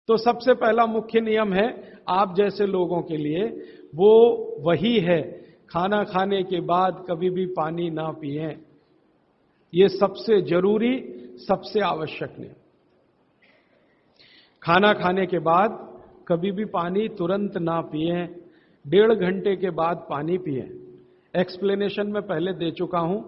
तो सबसे पहला मुख्य नियम है आप जैसे लोगों के लिए, वो वही है, खाना खाने के बाद कभी भी पानी ना पिएं। ये सबसे जरूरी, सबसे आवश्यक नियम। खाना खाने के बाद कभी भी पानी तुरंत ना पिएं, 1.5 घंटे के बाद पानी पिएं। एक्सप्लेनेशन में पहले दे चुका हूं,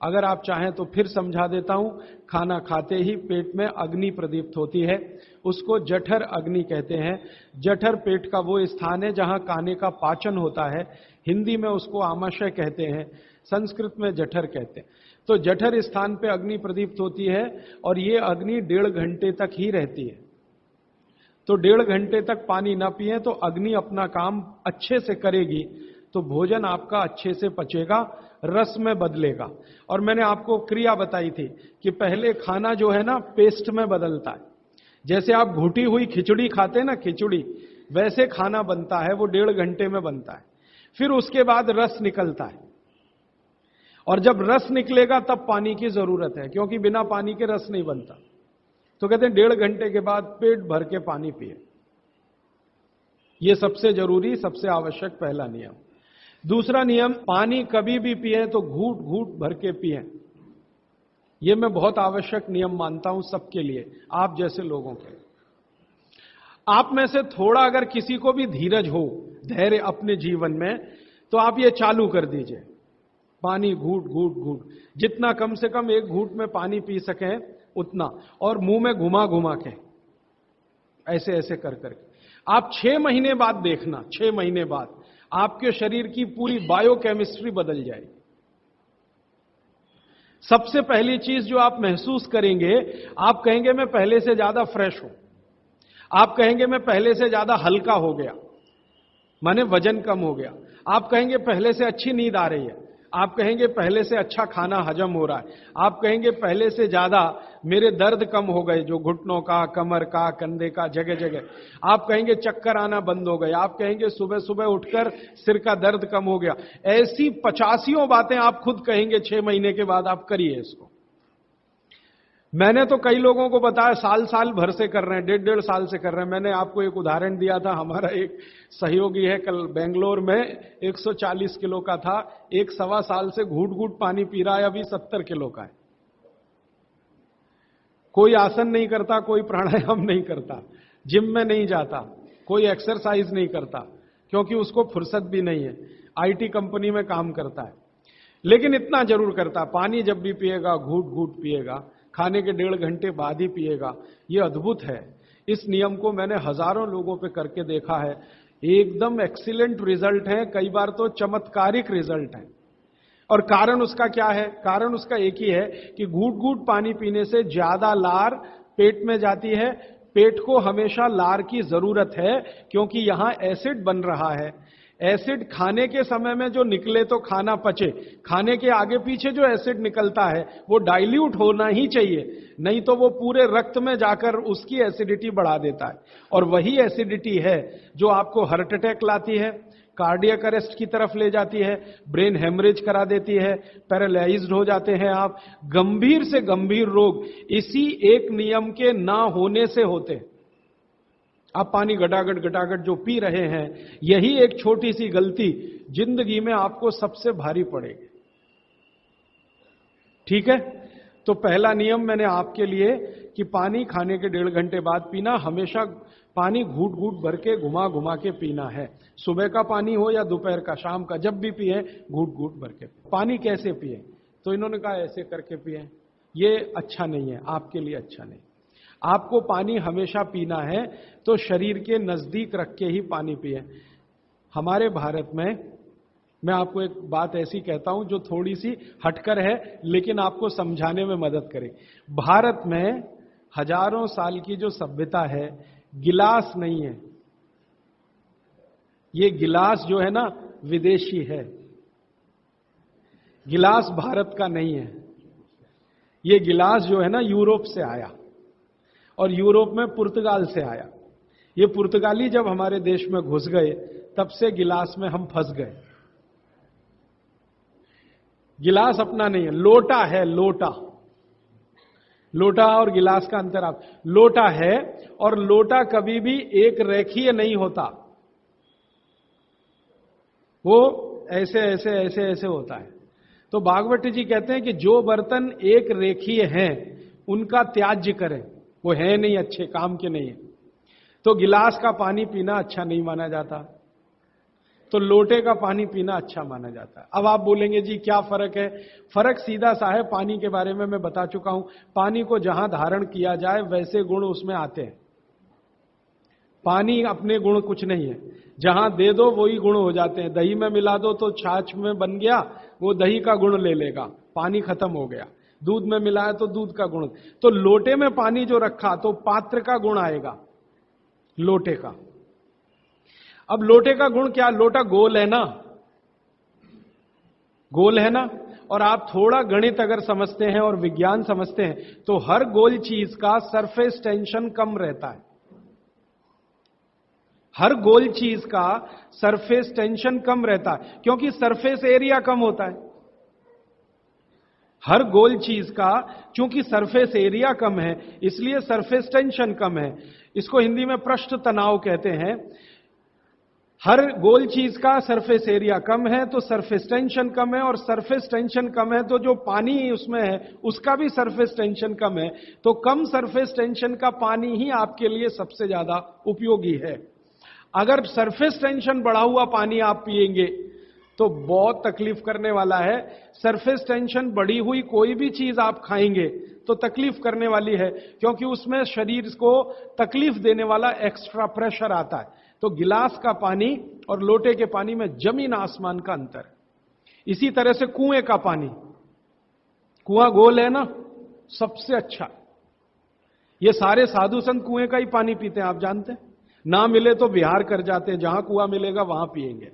अगर आप चाहें तो फिर समझा देता हूं। खाना खाते ही पेट में अग्नि प्रदीप्त होती है, उसको जठर अग्नि कहते हैं। जठर पेट का वो स्थान है जहां खाने का पाचन होता है। हिंदी में उसको आमाशय कहते हैं, संस्कृत में जठर कहते हैं। तो जठर स्थान पे अग्नि प्रदीप्त होती है और ये अग्नि 1.5 घंटे तक ही रहती है। तो 1.5 घंटे तक पानी ना पिए तो अग्नि अपना काम अच्छे से करेगी, तो भोजन आपका अच्छे से पचेगा, रस में बदलेगा। और मैंने आपको क्रिया बताई थी कि पहले खाना जो है ना पेस्ट में बदलता है। जैसे आप घुटी हुई खिचड़ी खाते हैं ना, खिचड़ी, वैसे खाना बनता है, वो 1.5 घंटे में बनता है। फिर उसके बाद रस निकलता है, और जब रस निकलेगा तब पानी की जरूरत है, क्योंकि बिना पानी के रस नहीं बनता। तो कहते हैं 1.5 घंटे के बाद पेट भर के पानी पिए। यह सबसे जरूरी, सबसे आवश्यक पहला नियम। दूसरा नियम, पानी कभी भी पिए तो घूट घूट भर के पिए। यह मैं बहुत आवश्यक नियम मानता हूं सबके लिए, आप जैसे लोगों के। आप में से थोड़ा अगर किसी को भी धीरज हो, धैर्य अपने जीवन में, तो आप ये चालू कर दीजिए, पानी घूट घूट घूट, जितना कम से कम 1 घूट में पानी पी सके उतना, और मुंह में घुमा घुमा के, ऐसे ऐसे कर करके। आप 6 महीने बाद देखना, 6 महीने बाद आपके शरीर की पूरी बायोकेमिस्ट्री बदल जाएगी। सबसे पहली चीज जो आप महसूस करेंगे, आप कहेंगे मैं पहले से ज्यादा फ्रेश हूं, आप कहेंगे मैं पहले से ज्यादा हल्का हो गया, माने वजन कम हो गया, आप कहेंगे पहले से अच्छी नींद आ रही है, आप कहेंगे पहले से अच्छा खाना हजम हो रहा है, आप कहेंगे पहले से ज्यादा मेरे दर्द कम हो गए, जो घुटनों का, कमर का, कंधे का, जगह जगह, आप कहेंगे चक्कर आना बंद हो गए, आप कहेंगे सुबह सुबह उठकर सिर का दर्द कम हो गया। ऐसी 85 बातें आप खुद कहेंगे 6 महीने के बाद। आप करिए इसको। मैंने तो कई लोगों को बताया साल साल भर से कर रहे हैं, 1.5 साल से कर रहे हैं। मैंने आपको एक उदाहरण दिया था, हमारा एक सहयोगी है, कल बेंगलोर में 140 किलो का था, 1 साल से घूट घूट पानी पी रहा है, अभी 70 किलो का है। कोई आसन नहीं करता, कोई प्राणायाम नहीं करता, जिम में नहीं जाता, कोई एक्सरसाइज नहीं करता, क्योंकि उसको फुर्सत भी नहीं है, आईटी कंपनी में काम करता है। लेकिन इतना जरूर करता, पानी जब भी पिएगा घूट घूट पिएगा, खाने के 1.5 घंटे बाद ही पिएगा। यह अद्भुत है। इस नियम को मैंने हजारों लोगों पे करके देखा है, एकदम एक्सीलेंट रिजल्ट है, कई बार तो चमत्कारिक रिजल्ट है। और कारण उसका क्या है? कारण उसका एक ही है कि घूट घूट पानी पीने से ज्यादा लार पेट में जाती है। पेट को हमेशा लार की जरूरत है, क्योंकि यहां एसिड बन रहा है। एसिड खाने के समय में जो निकले तो खाना पचे, खाने के आगे पीछे जो एसिड निकलता है वो डाइल्यूट होना ही चाहिए, नहीं तो वो पूरे रक्त में जाकर उसकी एसिडिटी बढ़ा देता है। और वही एसिडिटी है जो आपको हार्ट अटैक लाती है, कार्डियक अरेस्ट की तरफ ले जाती है, ब्रेन हेमरेज करा देती है, पैरालाइज्ड हो जाते हैं आप। गंभीर से गंभीर रोग इसी एक नियम के ना होने से होते हैं। आप पानी गटागट गटागट जो पी रहे हैं, यही एक छोटी सी गलती जिंदगी में आपको सबसे भारी पड़ेगी। ठीक है? तो पहला नियम मैंने आपके लिए कि पानी खाने के 1.5 घंटे बाद पीना, हमेशा पानी घूट घूट भर के घुमा घुमा के पीना है। सुबह का पानी हो या दोपहर का, शाम का, जब भी पिए घूट घूट भर के। पानी कैसे पिए? तो इन्होंने कहा ऐसे करके पिए। ये अच्छा नहीं है, आपके लिए अच्छा नहीं। आपको पानी हमेशा पीना है तो शरीर के नजदीक रख के ही पानी पिए। हमारे भारत में, मैं आपको एक बात ऐसी कहता हूं जो थोड़ी सी हटकर है, लेकिन आपको समझाने में मदद करे। भारत में हजारों साल की जो सभ्यता है, गिलास नहीं है। ये गिलास जो है ना विदेशी है, गिलास भारत का नहीं है। ये गिलास जो है ना यूरोप से आया, और यूरोप में पुर्तगाल से आया। ये पुर्तगाली जब हमारे देश में घुस गए, तब से गिलास में हम फंस गए। गिलास अपना नहीं है, लोटा है, लोटा। लोटा और गिलास का अंतर आप, लोटा है और लोटा कभी भी एक रेखीय नहीं होता, वो ऐसे ऐसे ऐसे ऐसे होता है। तो भागवत जी कहते हैं कि जो बर्तन एक रेखीय हैं उनका त्याज्य करें, वो है नहीं अच्छे, काम के नहीं है। तो गिलास का पानी पीना अच्छा नहीं माना जाता, तो लोटे का पानी पीना अच्छा माना जाता है। अब आप बोलेंगे जी क्या फर्क है? फर्क सीधा सा है, पानी के बारे में मैं बता चुका हूं। पानी को जहां धारण किया जाए वैसे गुण उसमें आते हैं। पानी अपने गुण कुछ नहीं है, जहां दे दो वही गुण हो जाते हैं। दही में मिला दो तो छाछ में बन गया, वो दही का गुण ले लेगा, पानी खत्म हो गया। दूध में मिलाया तो दूध का गुण। तो लोटे में पानी जो रखा तो पात्र का गुण आएगा, लोटे का। अब लोटे का गुण क्या? लोटा गोल है ना, गोल है ना। और आप थोड़ा गणित अगर समझते हैं और विज्ञान समझते हैं तो हर गोल चीज का सरफेस टेंशन कम रहता है। हर गोल चीज का सरफेस टेंशन कम रहता है, क्योंकि सरफेस एरिया कम होता है। हर गोल चीज का चूंकि सरफेस एरिया कम है इसलिए सरफेस टेंशन कम है। इसको हिंदी में पृष्ठ तनाव कहते हैं। हर गोल चीज का सरफेस एरिया कम है तो सरफेस टेंशन कम है, और सरफेस टेंशन कम है तो जो पानी उसमें है उसका भी सरफेस टेंशन कम है। तो कम सरफेस टेंशन का पानी ही आपके लिए सबसे ज्यादा उपयोगी है। अगर सरफेस टेंशन बढ़ा हुआ पानी आप पिएंगे तो बहुत तकलीफ करने वाला है। सरफेस टेंशन बढ़ी हुई कोई भी चीज आप खाएंगे तो तकलीफ करने वाली है, क्योंकि उसमें शरीर को तकलीफ देने वाला एक्स्ट्रा प्रेशर आता है। तो गिलास का पानी और लोटे के पानी में जमीन आसमान का अंतर। इसी तरह से कुएं का पानी, कुआं गोल है ना, सबसे अच्छा। ये सारे साधु संत कुएं का ही पानी पीते हैं, आप जानते हैं। ना मिले तो बिहार कर जाते हैं, जहां कुआं मिलेगा वहां पिएंगे।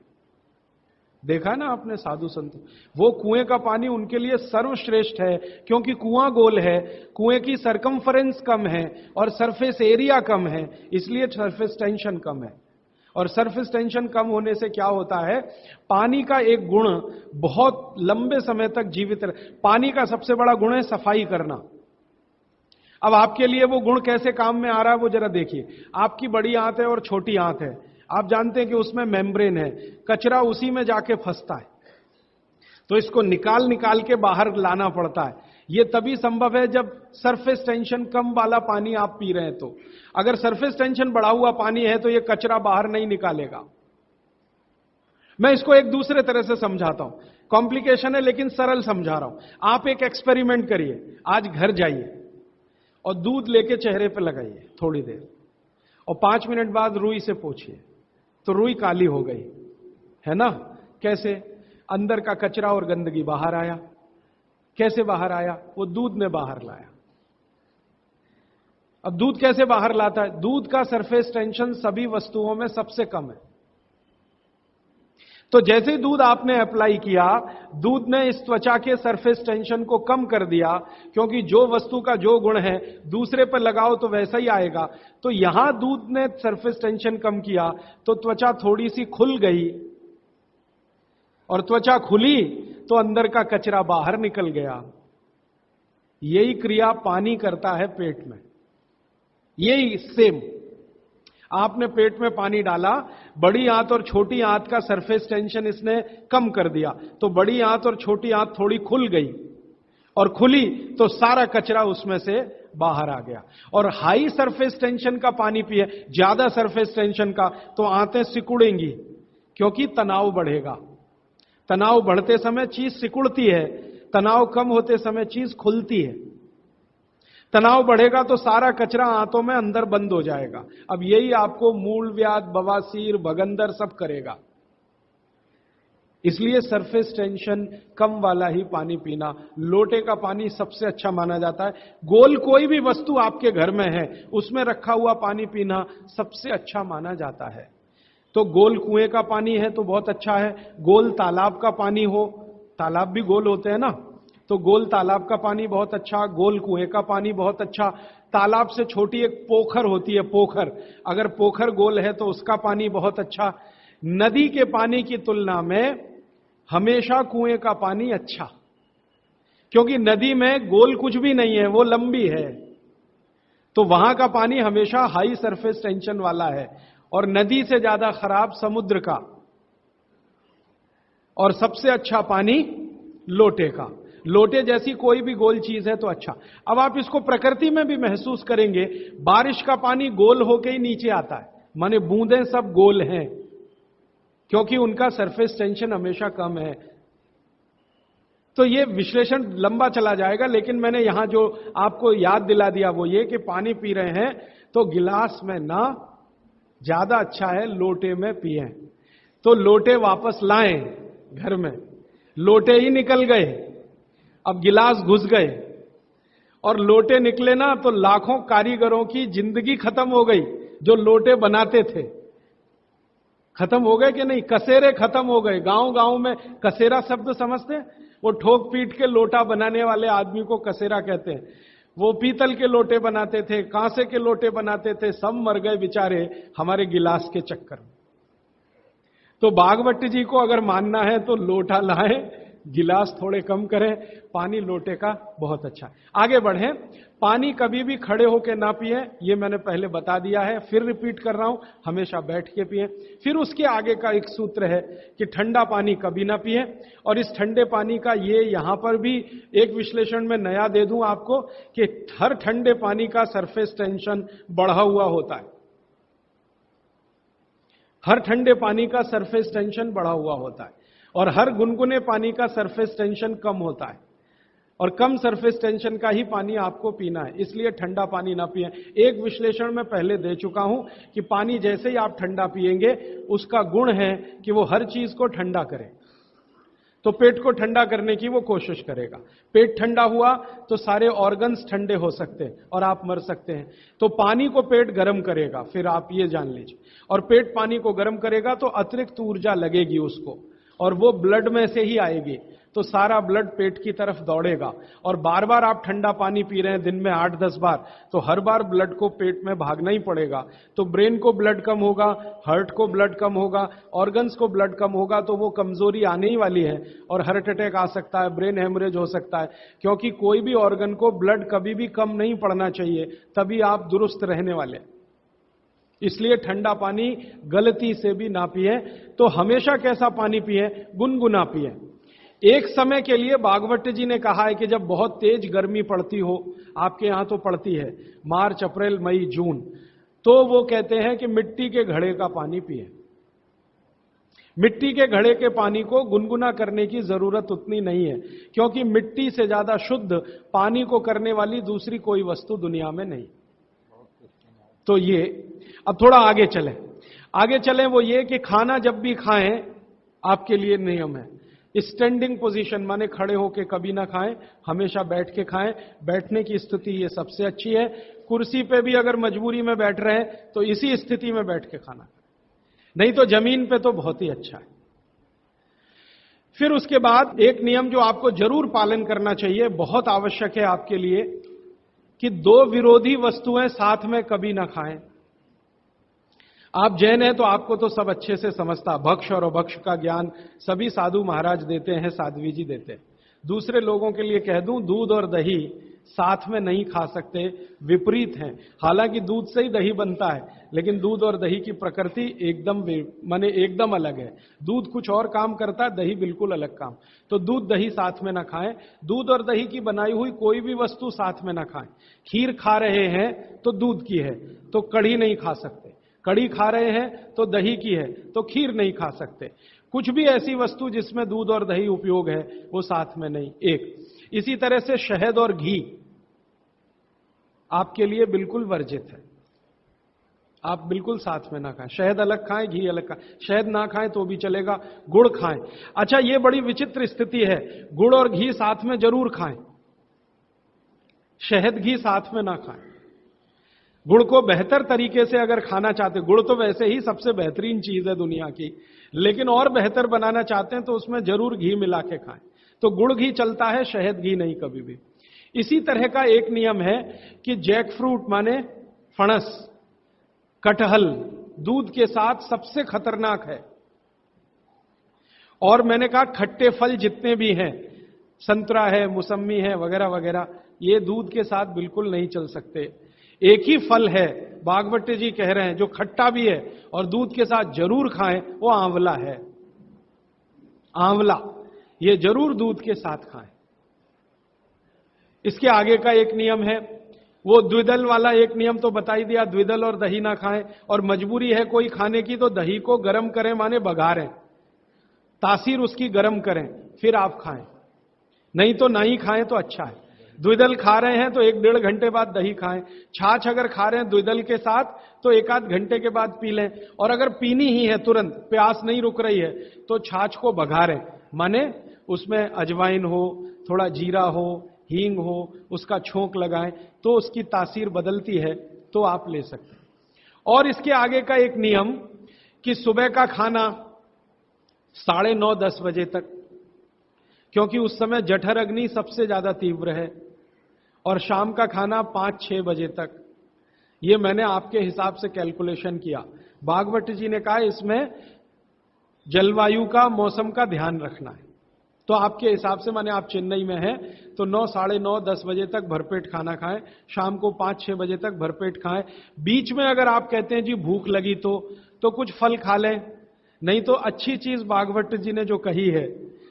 देखा है ना आपने साधु संत, वो कुएं का पानी उनके लिए सर्वश्रेष्ठ है, क्योंकि कुआं गोल है, कुएं की सरकमफरेंस कम है और सरफेस एरिया कम है, इसलिए सरफेस टेंशन कम है। और सरफेस टेंशन कम होने से क्या होता है, पानी का एक गुण बहुत लंबे समय तक जीवित रहे। पानी का सबसे बड़ा गुण है सफाई करना। अब आपके लिए वो गुण कैसे काम में आ रहा है वो जरा देखिए। आपकी बड़ी आंत है और छोटी आंत है, आप जानते हैं कि उसमें मेम्ब्रेन है, कचरा उसी में जाके फंसता है, तो इसको निकाल निकाल के बाहर लाना पड़ता है। ये तभी संभव है जब सरफेस टेंशन कम वाला पानी आप पी रहे हैं। तो अगर सरफेस टेंशन बढ़ा हुआ पानी है तो ये कचरा बाहर नहीं निकालेगा। मैं इसको एक दूसरे तरह से समझाता हूं, कॉम्प्लिकेशन है लेकिन सरल समझा रहा हूं। आप एक एक्सपेरिमेंट करिए, आज घर जाइए और दूध लेके चेहरे पे लगाइए थोड़ी देर, और 5 मिनट बाद रुई से पोंछिए, तो रुई काली हो गई है ना। कैसे? अंदर का कचरा और गंदगी बाहर आया। कैसे बाहर आया? वो दूध ने बाहर लाया। अब दूध कैसे बाहर लाता है? दूध का सरफेस टेंशन सभी वस्तुओं में सबसे कम है। तो जैसे ही दूध आपने अप्लाई किया, दूध ने इस त्वचा के सरफेस टेंशन को कम कर दिया, क्योंकि जो वस्तु का जो गुण है दूसरे पर लगाओ तो वैसा ही आएगा। तो यहां दूध ने सरफेस टेंशन कम किया तो त्वचा थोड़ी सी खुल गई, और त्वचा खुली तो अंदर का कचरा बाहर निकल गया। यही क्रिया पानी करता है पेट में, यही सेम। आपने पेट में पानी डाला, बड़ी आंत और छोटी आंत का सरफेस टेंशन इसने कम कर दिया, तो बड़ी आंत और छोटी आंत थोड़ी खुल गई, और खुली तो सारा कचरा उसमें से बाहर आ गया। और हाई सरफेस टेंशन का पानी पिए, ज्यादा सरफेस टेंशन का, तो आंतें सिकुड़ेंगी, क्योंकि तनाव बढ़ेगा। तनाव बढ़ते समय चीज सिकुड़ती है, तनाव कम होते समय चीज खुलती है। तनाव बढ़ेगा तो सारा कचरा आंतों में अंदर बंद हो जाएगा। अब यही आपको मूलव्याध, बवासीर, भगंदर सब करेगा। इसलिए सरफेस टेंशन कम वाला ही पानी पीना, लोटे का पानी सबसे अच्छा माना जाता है। गोल कोई भी वस्तु आपके घर में है उसमें रखा हुआ पानी पीना सबसे अच्छा माना जाता है। तो गोल कुएं का पानी है तो बहुत अच्छा है, गोल तालाब का पानी हो, तालाब भी गोल होते हैं ना, तो गोल तालाब का पानी बहुत अच्छा, गोल कुएं का पानी बहुत अच्छा। तालाब से छोटी एक पोखर होती है, पोखर, अगर पोखर गोल है तो उसका पानी बहुत अच्छा। नदी के पानी की तुलना में हमेशा कुएं का पानी अच्छा, क्योंकि नदी में गोल कुछ भी नहीं है, वो लंबी है, तो वहां का पानी हमेशा हाई सरफेस टेंशन वाला है। और नदी से ज्यादा खराब समुद्र का, और सबसे अच्छा पानी लोटे का। लोटे जैसी कोई भी गोल चीज है तो अच्छा। अब आप इसको प्रकृति में भी महसूस करेंगे, बारिश का पानी गोल होके ही नीचे आता है, माने बूंदें सब गोल हैं, क्योंकि उनका सरफेस टेंशन हमेशा कम है। तो ये विश्लेषण लंबा चला जाएगा, लेकिन मैंने यहां जो आपको याद दिला दिया वो ये कि पानी पी रहे हैं तो गिलास में ना, ज्यादा अच्छा है लोटे में पिएं। तो लोटे वापस लाएं घर में, लोटे ही निकल गए, अब गिलास घुस गए, और लोटे निकले ना तो लाखों कारीगरों की जिंदगी खत्म हो गई जो लोटे बनाते थे। खत्म हो गए कि नहीं? कसेरे खत्म हो गए। गांव गांव में कसेरा शब्द समझते हैं? वो ठोक पीट के लोटा बनाने वाले आदमी को कसेरा कहते हैं। वो पीतल के लोटे बनाते थे, कांसे के लोटे बनाते थे, सब मर गए बेचारे हमारे गिलास के चक्कर में। तो भागवत जी को अगर मानना है तो लोटा लाएं, गिलास थोड़े कम करें, पानी लोटे का बहुत अच्छा है। आगे बढ़ें। पानी कभी भी खड़े होकर ना पिए, ये मैंने पहले बता दिया है, फिर रिपीट कर रहा हूं, हमेशा बैठ के पिए। फिर उसके आगे का एक सूत्र है कि ठंडा पानी कभी ना पिए। और इस ठंडे पानी का ये यहां पर भी एक विश्लेषण में नया दे दूं आपको कि हर ठंडे पानी का सरफेस टेंशन बढ़ा हुआ होता है। हर ठंडे पानी का सरफेस टेंशन बढ़ा हुआ होता है, और हर गुनगुने पानी का सरफेस टेंशन कम होता है, और कम सरफेस टेंशन का ही पानी आपको पीना है। इसलिए ठंडा पानी ना पिएं। एक विश्लेषण में पहले दे चुका हूं कि पानी जैसे ही आप ठंडा पिएंगे, उसका गुण है कि वो हर चीज को ठंडा करे। तो पेट को ठंडा करने की वो कोशिश करेगा। पेट ठंडा हुआ तो सारे ऑर्गन्स ठंडे हो सकते हैं और आप मर सकते हैं। तो पानी को पेट गर्म करेगा, फिर आप ये जान लीजिए। और पेट पानी को गर्म करेगा तो अतिरिक्त ऊर्जा लगेगी उसको, और वो ब्लड में से ही आएगी। तो सारा ब्लड पेट की तरफ दौड़ेगा। और बार बार आप ठंडा पानी पी रहे हैं दिन में 8-10 बार, तो हर बार ब्लड को पेट में भागना ही पड़ेगा। तो ब्रेन को ब्लड कम होगा, हार्ट को ब्लड कम होगा, ऑर्गन्स को ब्लड कम होगा, तो वो कमजोरी आने ही वाली है, और हार्ट अटैक आ सकता है, ब्रेन हेमरेज हो सकता है। क्योंकि कोई भी ऑर्गन को ब्लड कभी भी कम नहीं पड़ना चाहिए, तभी आप दुरुस्त रहने वाले। इसलिए ठंडा पानी गलती से भी ना पिए। तो हमेशा कैसा पानी पिए? गुनगुना पिए। एक समय के लिए भागवत जी ने कहा है कि जब बहुत तेज गर्मी पड़ती हो, आपके यहां तो पड़ती है, मार्च, अप्रैल, मई, जून, तो वो कहते हैं कि मिट्टी के घड़े का पानी पिए। मिट्टी के घड़े के पानी को गुनगुना करने की जरूरत उतनी नहीं है, क्योंकि मिट्टी से ज्यादा शुद्ध पानी को करने वाली दूसरी कोई वस्तु दुनिया में नहीं। तो ये अब थोड़ा आगे चलें वो ये कि खाना जब भी खाएं, आपके लिए नियम है, स्टैंडिंग पोजीशन, माने खड़े होके कभी ना खाएं, हमेशा बैठ के खाएं। बैठने की स्थिति ये सबसे अच्छी है। कुर्सी पे भी अगर मजबूरी में बैठ रहे हैं तो इसी स्थिति में बैठ के खाना, नहीं तो जमीन पे तो बहुत ही अच्छा है। फिर उसके बाद एक नियम जो आपको जरूर पालन करना चाहिए, बहुत आवश्यक है आपके लिए, कि दो विरोधी वस्तुएं साथ में कभी ना खाएं। आप जैन हैं तो आपको तो सब अच्छे से समझता, भक्ष और अभक्ष का ज्ञान सभी साधु महाराज देते हैं, साध्वी जी देते हैं। दूसरे लोगों के लिए कह दूं, दूध और दही साथ में नहीं खा सकते, विपरीत हैं। हालांकि दूध से ही दही बनता है, लेकिन दूध और दही की प्रकृति एकदम अलग है। दूध कुछ और काम करता है, दही बिल्कुल अलग काम। तो दूध दही साथ में ना खाएं। दूध और दही की बनाई हुई कोई भी वस्तु साथ में ना खाएं। खीर खा रहे हैं तो दूध की है, तो कढ़ी नहीं खा सकते। कढ़ी खा रहे हैं तो दही की है, तो खीर नहीं खा सकते। कुछ भी ऐसी वस्तु जिसमें दूध और दही उपयोग है, वो साथ में नहीं। एक इसी तरह से शहद और घी आपके लिए बिल्कुल वर्जित है, आप बिल्कुल साथ में ना खाएं। शहद अलग खाएं, घी अलग खाएं। शहद ना खाएं तो भी चलेगा, गुड़ खाएं। अच्छा, ये बड़ी विचित्र स्थिति है, गुड़ और घी साथ में जरूर खाएं, शहद घी साथ में ना खाएं। गुड़ को बेहतर तरीके से अगर खाना चाहते, गुड़ तो वैसे ही सबसे बेहतरीन चीज है दुनिया की, लेकिन और बेहतर बनाना चाहते हैं तो उसमें जरूर घी मिला के खाएं। तो गुड़ घी चलता है, शहद घी नहीं कभी भी। इसी तरह का एक नियम है कि जैक फ्रूट माने फणस, कटहल दूध के साथ सबसे खतरनाक है। और मैंने कहा खट्टे फल जितने भी हैं संतरा है, मौसमी है, वगैरह वगैरह, ये दूध के साथ बिल्कुल नहीं चल सकते। एक ही फल है, बागवती जी कह रहे हैं, जो खट्टा भी है और दूध के साथ जरूर खाएं, वो आंवला है। आंवला ये जरूर दूध के साथ खाएं। इसके आगे का एक नियम है, वो द्विदल वाला एक नियम तो बता ही दिया, द्विदल और दही ना खाएं, और मजबूरी है कोई खाने की तो दही को गर्म करें, माने बघारें, तासीर उसकी गर्म करें, फिर आप खाएं, नहीं तो नहीं खाएं तो अच्छा है। द्विदल खा रहे हैं तो 1-1.5 घंटे बाद दही खाएं। छाछ अगर खा रहे हैं द्विदल के साथ तो 1-8 घंटे के बाद पी लें, और अगर पीनी ही है तुरंत, प्यास नहीं रुक रही है, तो छाछ को बघारें, माने उसमें अजवाइन हो, थोड़ा जीरा हो, हींग हो, उसका छोंक लगाएं तो उसकी तासीर बदलती है, तो आप ले सकते हैं। और इसके आगे का एक नियम कि सुबह का खाना 9:30-10 बजे तक, क्योंकि उस समय जठर अग्नि सबसे ज्यादा तीव्र है, और शाम का खाना 5-6 बजे तक। ये मैंने आपके हिसाब से कैलकुलेशन किया। बागवती जी ने कहा इसमें जलवायु का, मौसम का ध्यान रखना है, तो आपके हिसाब से, माने आप चेन्नई में हैं तो 9, 9:30, 10 बजे तक भरपेट खाना खाएं, शाम को 5-6 बजे तक भरपेट खाएं। बीच में अगर आप कहते हैं जी भूख लगी तो कुछ फल खा लें, नहीं तो अच्छी चीज बागवती जी ने जो कही है,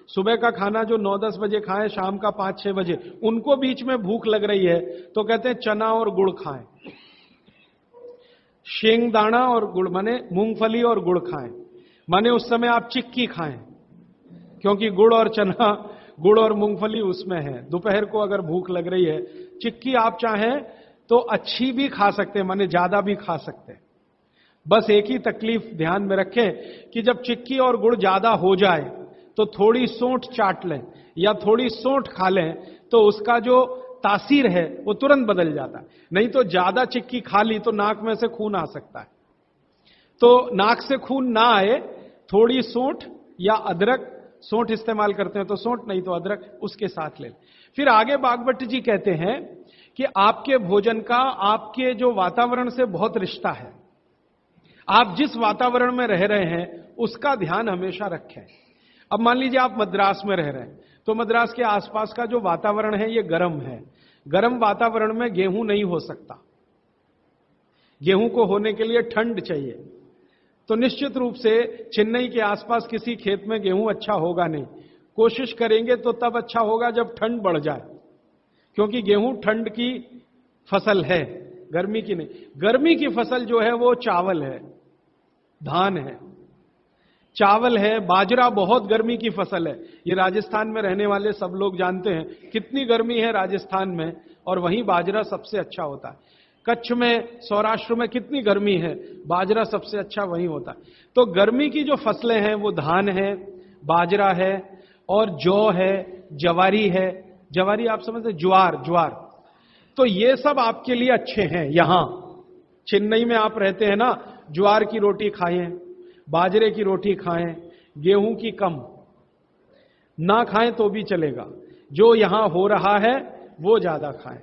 सुबह का खाना जो 9-10 बजे खाएं, शाम का 5-6 बजे, उनको बीच में भूख लग रही है तो कहते हैं चना और गुड़ खाएं, शेंगदाना और गुड़, माने मूंगफली और गुड़ खाएं, माने उस समय आप चिक्की खाएं, क्योंकि गुड़ और चना, गुड़ और मूंगफली उसमें है। दोपहर को अगर भूख लग रही है, चिक्की आप चाहें तो अच्छी भी खा सकते हैं, माने ज्यादा भी खा सकते हैं। बस एक ही तकलीफ ध्यान में रखें कि जब चिक्की और गुड़ ज्यादा हो जाए तो थोड़ी सोंठ चाट लें या थोड़ी सोंठ खा लें, तो उसका जो तासीर है वो तुरंत बदल जाता है। नहीं तो ज्यादा चिक्की खा ली तो नाक में से खून आ सकता है। तो नाक से खून ना आए, थोड़ी सोंठ या अदरक, सोंठ इस्तेमाल करते हैं तो सोंठ, नहीं तो अदरक, उसके साथ ले। फिर आगे बागवती जी कहते हैं कि आपके भोजन का आपके जो वातावरण से बहुत रिश्ता है। आप जिस वातावरण में रह रहे हैं उसका ध्यान हमेशा रखें। अब मान लीजिए आप मद्रास में रह रहे हैं, तो मद्रास के आसपास का जो वातावरण है ये गर्म है। गर्म वातावरण में गेहूं नहीं हो सकता, गेहूं को होने के लिए ठंड चाहिए। तो निश्चित रूप से चेन्नई के आसपास किसी खेत में गेहूं अच्छा होगा नहीं। कोशिश करेंगे तो तब अच्छा होगा जब ठंड बढ़ जाए, क्योंकि गेहूं ठंड की फसल है, गर्मी की नहीं। गर्मी की फसल जो है वो चावल है, धान है, चावल है, बाजरा बहुत गर्मी की फसल है। ये राजस्थान में रहने वाले सब लोग जानते हैं कितनी गर्मी है राजस्थान में, और वहीं बाजरा सबसे अच्छा होता है। कच्छ में, सौराष्ट्र में कितनी गर्मी है, बाजरा सबसे अच्छा वहीं होता है। तो गर्मी की जो फसलें हैं वो धान है, बाजरा है, और जौ है, जवारी है। जवारी आप समझते, ज्वार, ज्वार। तो ये सब आपके लिए अच्छे हैं। यहां चेन्नई में आप रहते हैं ना, ज्वार की रोटी खाएं, बाजरे की रोटी खाएं, गेहूं की कम, ना खाएं तो भी चलेगा। जो यहां हो रहा है वो ज्यादा खाएं।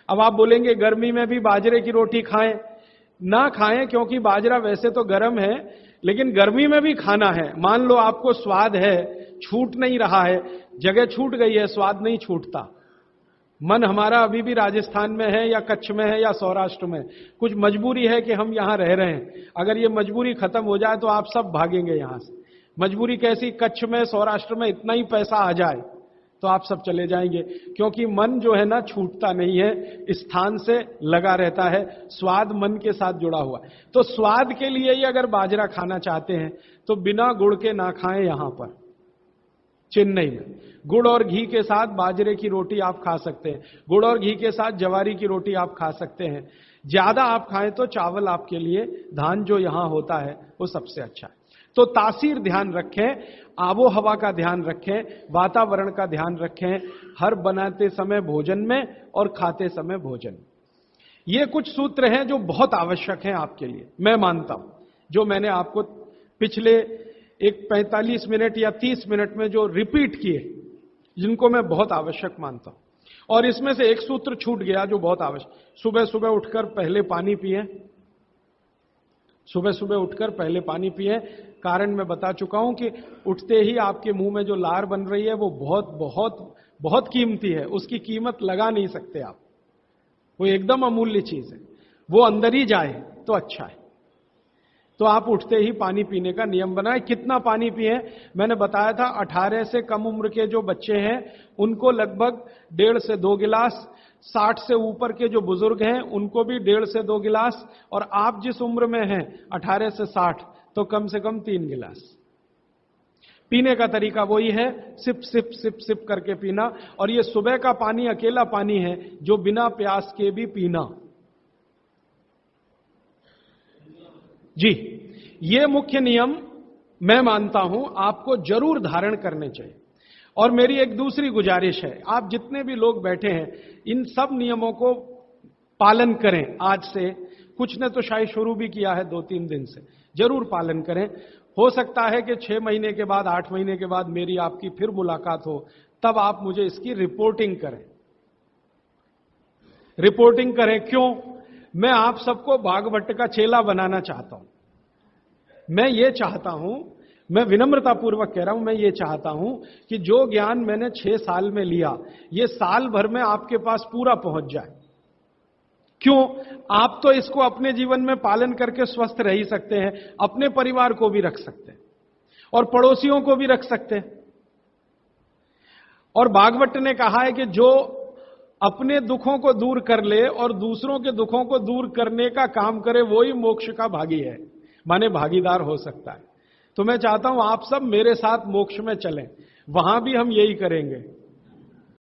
अब आप बोलेंगे गर्मी में भी बाजरे की रोटी खाएं, ना खाएं, क्योंकि बाजरा वैसे तो गर्म है, लेकिन गर्मी में भी खाना है। मान लो आपको स्वाद है, छूट नहीं रहा है, जगह छूट गई है, स्वाद नहीं छूटता। मन हमारा अभी भी राजस्थान में है या कच्छ में है या सौराष्ट्र में, कुछ मजबूरी है कि हम यहां रह रहे हैं। अगर ये मजबूरी खत्म हो जाए तो आप सब भागेंगे यहां से। मजबूरी कैसी, कच्छ में, सौराष्ट्र में इतना ही पैसा आ जाए तो आप सब चले जाएंगे, क्योंकि मन जो है ना छूटता नहीं है, स्थान से लगा रहता है, स्वाद मन के साथ जुड़ा हुआ है। तो स्वाद के लिए ही अगर बाजरा खाना चाहते हैं तो बिना गुड़ के ना खाएं। यहां पर चेन्नई में गुड़ और घी के साथ बाजरे की रोटी आप खा सकते हैं, गुड़ और घी के साथ जवारी की रोटी आप खा सकते हैं। ज्यादा आप खाएं तो चावल आपके लिए, धान जो यहां होता है वो सबसे अच्छा है। तो तासीर ध्यान रखें, आबो हवा का ध्यान रखें, वातावरण का ध्यान रखें, हर बनाते समय भोजन में और खाते समय भोजन। ये कुछ सूत्र हैं जो बहुत आवश्यक हैं आपके लिए, मैं मानता हूं, जो मैंने आपको पिछले एक 45 मिनट या 30 मिनट में जो रिपीट किए, जिनको मैं बहुत आवश्यक मानता हूं। और इसमें से एक सूत्र छूट गया जो बहुत आवश्यक, सुबह सुबह उठकर पहले पानी पिए, सुबह सुबह उठकर पहले पानी पिए। कारण मैं बता चुका हूं कि उठते ही आपके मुंह में जो लार बन रही है वो बहुत बहुत बहुत कीमती है, उसकी कीमत लगा नहीं सकते आप, वो एकदम अमूल्य चीज है, वो अंदर ही जाए तो अच्छा है। तो आप उठते ही पानी पीने का नियम बनाए। कितना पानी पिए? मैंने बताया था 18 से कम उम्र के जो बच्चे हैं उनको लगभग 1.5 से 2 गिलास, 60 से ऊपर के जो बुजुर्ग हैं उनको भी 1.5 से 2 गिलास, और आप जिस उम्र में हैं 18 से 60 तो कम से कम 3 गिलास। पीने का तरीका वही है, सिप सिप सिप सिप करके पीना। और ये सुबह का पानी अकेला पानी है जो बिना प्यास के भी पीना। जी, ये मुख्य नियम मैं मानता हूं आपको जरूर धारण करने चाहिए। और मेरी एक दूसरी गुजारिश है, आप जितने भी लोग बैठे हैं इन सब नियमों को पालन करें। आज से कुछ ने तो शायद शुरू भी किया है 2-3 दिन से, जरूर पालन करें। हो सकता है कि 6 महीने के बाद, 8 महीने के बाद मेरी आपकी फिर मुलाकात हो, तब आप मुझे इसकी रिपोर्टिंग करें। रिपोर्टिंग करें क्यों? मैं आप सबको भागवत का चेला बनाना चाहता हूं। मैं ये चाहता हूं, मैं विनम्रतापूर्वक कह रहा हूं, मैं ये चाहता हूं कि जो ज्ञान मैंने 6 साल में लिया, ये साल भर में आपके पास पूरा पहुंच जाए। क्यों? आप तो इसको अपने जीवन में पालन करके स्वस्थ रह ही सकते हैं, अपने परिवार को भी रख सकते हैं और पड़ोसियों को भी रख सकते हैं। और भागवत ने कहा है कि जो अपने दुखों को दूर कर ले और दूसरों के दुखों को दूर करने का काम करे, वो ही मोक्ष का भागी है, माने भागीदार हो सकता है। तो मैं चाहता हूं आप सब मेरे साथ मोक्ष में चलें, वहां भी हम यही करेंगे।